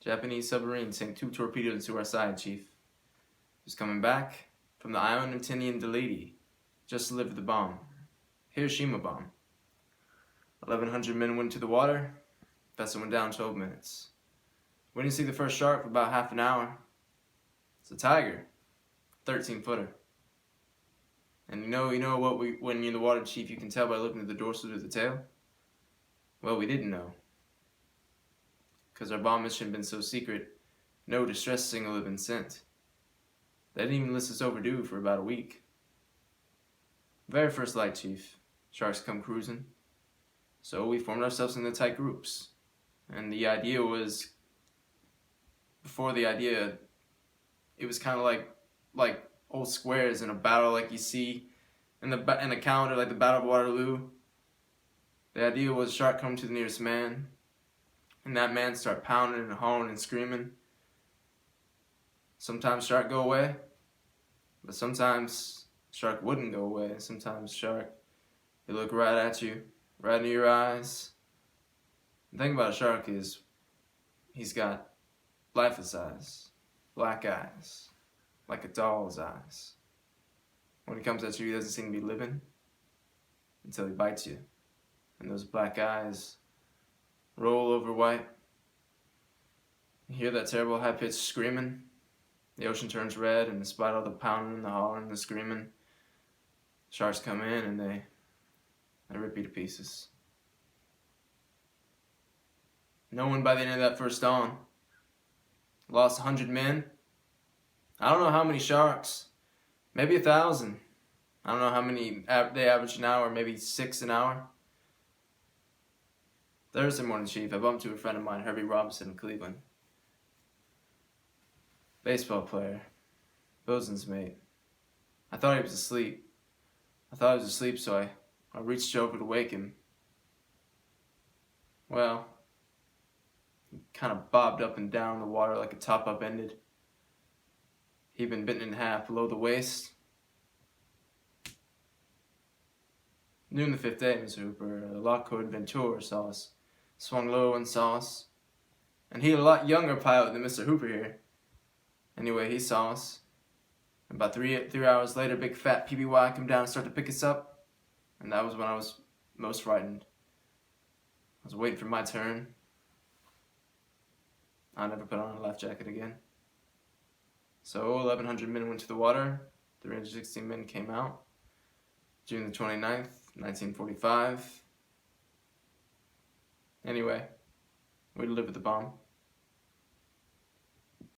Japanese submarine sank 2 torpedoes into our side, Chief. Just coming back from the island of Tinian Delady. Just delivered the bomb. Hiroshima bomb. 1,100 men went into the water. Vessel went down in 12 minutes. We didn't see the first shark for about half an hour. It's a tiger. 13-footer. And you know what when you're in the water, Chief, you can tell by looking at the dorsal of the tail? Well, we didn't know. Because our bomb mission had been so secret, no distress signal had been sent. They didn't even list us overdue for about a week. Very first light, Chief. Sharks come cruising. So we formed ourselves into tight groups. And the idea was, before the idea, it was kind of like old squares in a battle like you see in the calendar, like the Battle of Waterloo. The idea was shark come to the nearest man, and that man start pounding and howling and screaming. Sometimes shark go away, but sometimes shark wouldn't go away. Sometimes shark, they look right at you, right into your eyes. The thing about a shark is he's got lifeless eyes, black eyes, like a doll's eyes. When he comes at you, he doesn't seem to be living until he bites you. And those black eyes roll over white. You hear that terrible high-pitched screaming. The ocean turns red, and despite all the pounding, the hollering, the screaming, sharks come in and they rip you to pieces. No one by the end of that first dawn. Lost 100 men. I don't know how many sharks. Maybe 1,000. I don't know how many they average an hour, maybe 6 an hour. Thursday morning, Chief, I bumped into a friend of mine, Herbie Robinson in Cleveland. Baseball player. Bosun's mate. I thought he was asleep. So I reached over to wake him. Well, he kind of bobbed up and down in the water like a top upended. He'd been bitten in half below the waist. Noon the 5th day, Mr. Hooper, a Lockwood Ventura saw us. Swung low and saw us. And he a lot younger pilot than Mr. Hooper here. Anyway, he saw us. About three hours later, big fat PBY come down and started to pick us up. And that was when I was most frightened. I was waiting for my turn. I never put on a life jacket again. So 1,100 men went to the water. 316 men came out. June the 29th, 1945. Anyway, we delivered the bomb.